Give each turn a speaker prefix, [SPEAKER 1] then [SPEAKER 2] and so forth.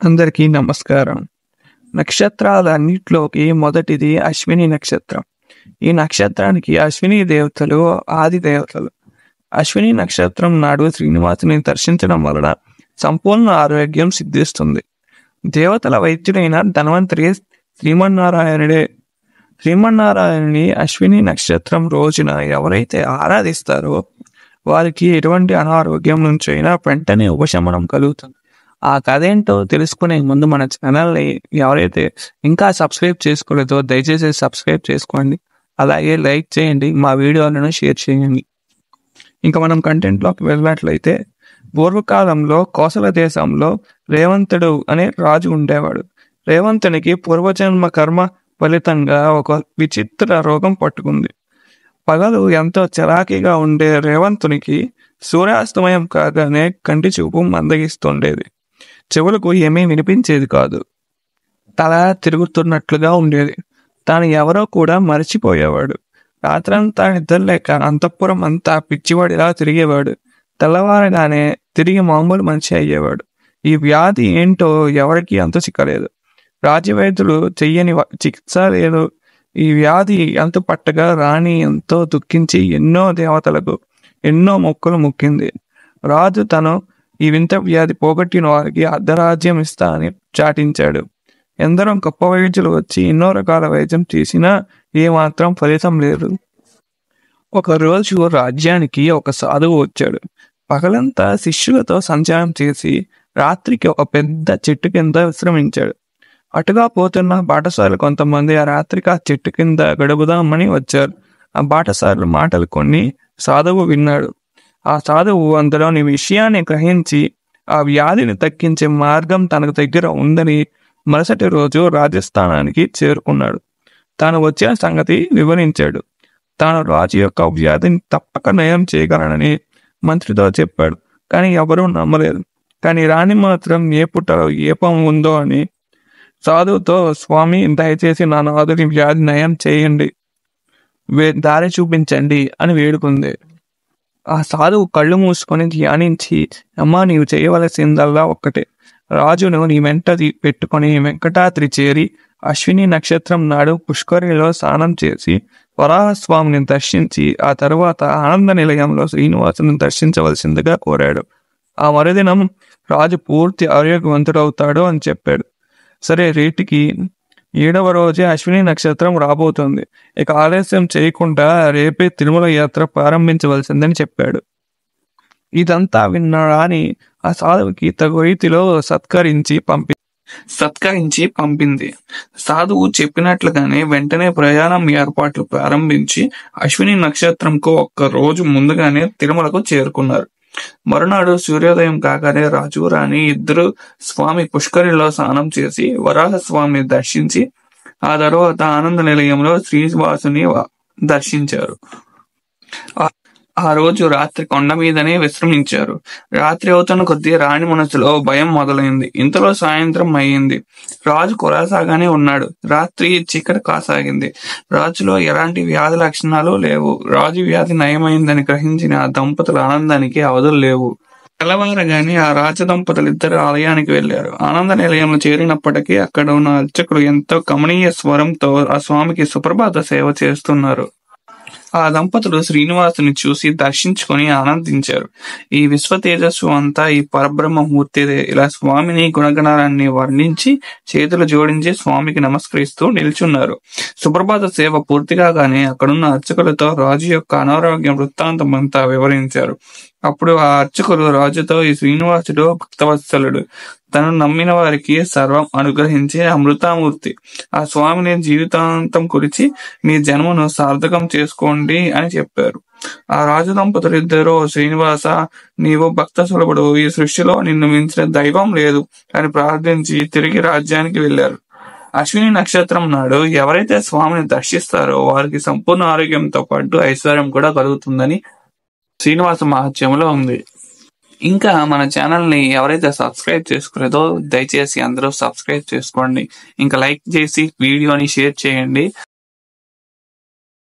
[SPEAKER 1] అందరికీ నమస్కారం. నక్షత్రాలన్నిట్లోకి మొదటిది అశ్విని నక్షత్రం. ఈ నక్షత్రానికి అశ్విని దేవతలు ఆది దేవతలు. అశ్విని నక్షత్రం నాడు శ్రీనివాసుని దర్శించడం వలన సంపూర్ణ ఆరోగ్యం సిద్ధిస్తుంది. దేవతల వైద్యుడైన ధన్వంతరి శ్రీమన్నారాయణుడే. శ్రీమన్నారాయణుని అశ్విని నక్షత్రం రోజున ఎవరైతే ఆరాధిస్తారో వారికి ఎటువంటి అనారోగ్యం నుంచైనా వెంటనే ఉపశమనం కలుగుతుంది. ఆ కథ ఏంటో తెలుసుకునే ముందు మన ఛానల్ని ఎవరైతే ఇంకా సబ్స్క్రైబ్ చేసుకోలేదో దయచేసి సబ్స్క్రైబ్ చేసుకోండి. అలాగే లైక్ చేయండి, మా వీడియోలను షేర్ చేయండి. ఇంకా మనం కంటెంట్లోకి వెళ్ళినట్లయితే, పూర్వకాలంలో కోసల దేశంలో రేవంతుడు అనే రాజు ఉండేవాడు. రేవంతునికి పూర్వజన్మ కర్మ ఫలితంగా ఒక విచిత్ర రోగం పట్టుకుంది. పగలు ఎంతో చలాకీగా ఉండే రేవంతునికి సూర్యాస్తమయం కాగానే కంటి చూపు మందగిస్తుండేది. చెవులకు ఏమీ వినిపించేది కాదు. తల తిరుగుతున్నట్లుగా ఉండేది. తాను ఎవరో కూడా మర్చిపోయేవాడు. రాత్రంతా నిద్రలేక అంతఃపురం అంతా పిచ్చివాడిలా తిరిగేవాడు. తెల్లవారగానే తిరిగి మామూలు మనిషి అయ్యేవాడు. ఈ వ్యాధి ఏంటో ఎవరికీ అంత చిక్కలేదు. రాజవైద్యులు చెయ్యని చికిత్స లేదు. ఈ వ్యాధి అంతు పట్టగా రాణి ఎంతో దుఃఖించి ఎన్నో దేవతలకు ఎన్నో మొక్కులు మొక్కింది. రాజు తను ఈ వింత వ్యాధి పోగొట్టిన వారికి అర్ధరాజ్యం ఇస్తా అని చాటించాడు. ఎందరో గొప్ప వైద్యులు వచ్చి ఎన్నో రకాల వైద్యం చేసినా ఏమాత్రం ఫలితం లేదు. ఒకరోజు రాజ్యానికి ఒక సాధువు వచ్చాడు. పగలంతా శిష్యులతో సంచారం చేసి రాత్రికి ఒక పెద్ద చెట్టు కింద విశ్రమించాడు. అటుగా పోతున్న బాటసారులు కొంతమంది ఆ రాత్రికి ఆ చెట్టు కింద గడుపుదామని వచ్చారు. ఆ బాటసారుల మాటలు కొన్ని సాధువు విన్నాడు. ఆ సాధువు అందులోని విషయాన్ని గ్రహించి ఆ వ్యాధిని తగ్గించే మార్గం తనకు దగ్గర ఉందని మరుసటి రోజు రాజస్థానానికి చేరుకున్నాడు. తాను వచ్చిన సంగతి వివరించాడు. తాను రాజు యొక్క వ్యాధిని తప్పక నయం చేయగలనని మంత్రితో చెప్పాడు. కానీ ఎవరూ నమ్మలేదు. కానీ రాణి మాత్రం ఏ పుట్టలో ఏ పాము ఉందో అని సాధువుతో, స్వామి దయచేసి నా నాదుని వ్యాధి నయం చేయండి, దారి చూపించండి అని వేడుకుంది. ఆ సాధువు కళ్ళు మూసుకొని ధ్యానించి, అమ్మా నీవు చేయవలసిందల్లా ఒక్కటే. రాజును నీ వెంట పెట్టుకొని వెంకటాద్రి చేరి అశ్విని నక్షత్రం నాడు పుష్కరిలో స్నానం చేసి వరాహస్వామిని దర్శించి ఆ తరువాత ఆనంద నిలయంలో శ్రీనివాసుని దర్శించవలసిందిగా కోరాడు. ఆ మరుదినం రాజు పూర్తి ఆరోగ్యవంతుడవుతాడు అని చెప్పాడు. సరే, రేటికి 7వ రోజే అశ్విని నక్షత్రం రాబోతుంది. ఇక ఆలస్యం చేయకుండా రేపే తిరుమల యాత్ర ప్రారంభించవలసిందని చెప్పాడు. ఇదంతా విన్న రాణి ఆ సాధువుకి తగు రీతిలో సత్కరించి పంపింది. సాధువు చెప్పినట్లుగానే వెంటనే ప్రయాణం ఏర్పాట్లు ప్రారంభించి అశ్విని నక్షత్రంకు ఒక్క రోజు ముందుగానే తిరుమలకు చేరుకున్నారు. మరునాడు సూర్యోదయం కాగానే రాజు రాణి ఇద్దరు స్వామి పుష్కరిలో స్నానం చేసి వరాహస్వామిని దర్శించి ఆ తర్వాత ఆనంద నిలయంలో శ్రీనివాసుని దర్శించారు. ఆ రోజు రాత్రి కొండ మీదనే విశ్రమించారు. రాత్రి అవుతున్న కొద్దీ రాణి మనసులో భయం మొదలైంది. ఇంతలో సాయంత్రం అయ్యింది. రాజు కులాసాగానే ఉన్నాడు. రాత్రి చీకటి కాసాగింది. రాజులో ఎలాంటి వ్యాధి లక్షణాలు లేవు. రాజు వ్యాధి నయమైందని గ్రహించిన ఆ దంపతుల ఆనందానికి అవధులు లేవు. తెల్లవారగానే ఆ రాజదంపతులు ఇద్దరు ఆలయానికి వెళ్లారు. ఆనంద నిలయంలో చేరినప్పటికీ అక్కడ ఉన్న అర్చకులు ఎంతో కమనీయ స్వరంతో ఆ స్వామికి సుప్రభాత సేవ చేస్తున్నారు. ఆ దంపతులు శ్రీనివాసుని చూసి దర్శించుకొని ఆనందించారు. ఈ విశ్వ తేజస్సు అంతా ఈ పరబ్రహ్మ మూర్తిదే. ఇలా స్వామిని గుణగణాలన్నీ వర్ణించి చేతులు జోడించి స్వామికి నమస్కరిస్తూ నిల్చున్నారు. సుప్రభాత సేవ పూర్తి కాగానే అక్కడున్న అర్చకులతో రాజు యొక్క అనారోగ్యం వృత్తాంతం అంతా వివరించారు. అప్పుడు ఆ అర్చకులు రాజుతో, ఈ శ్రీనివాసుడు భక్తవత్సలుడు, తను నమ్మిన వారికి సర్వం అనుగ్రహించే అమృతామూర్తి. ఆ స్వామిని జీవితాంతం కురిచి మీ జన్మను సార్థకం చేసుకోండి అని చెప్పారు. ఆ రాజు దంపతులు ఇద్దరు, శ్రీనివాస, నీవు భక్త సులభుడు, ఈ సృష్టిలో నిన్ను మించిన దైవం లేదు అని ప్రార్థించి తిరిగి రాజ్యానికి వెళ్లారు. అశ్విని నక్షత్రం నాడు ఎవరైతే స్వామిని దర్శిస్తారో వారికి సంపూర్ణ ఆరోగ్యంతో పాటు ఐశ్వర్యం కూడా కలుగుతుందని శ్రీనివాస మహత్యంలో ఉంది. ఇంకా మన ఛానల్ని ఎవరైతే సబ్స్క్రైబ్ చేసుకోలేదో దయచేసి అందరూ సబ్స్క్రైబ్ చేసుకోండి. ఇంకా లైక్ చేసి వీడియోని షేర్ చేయండి.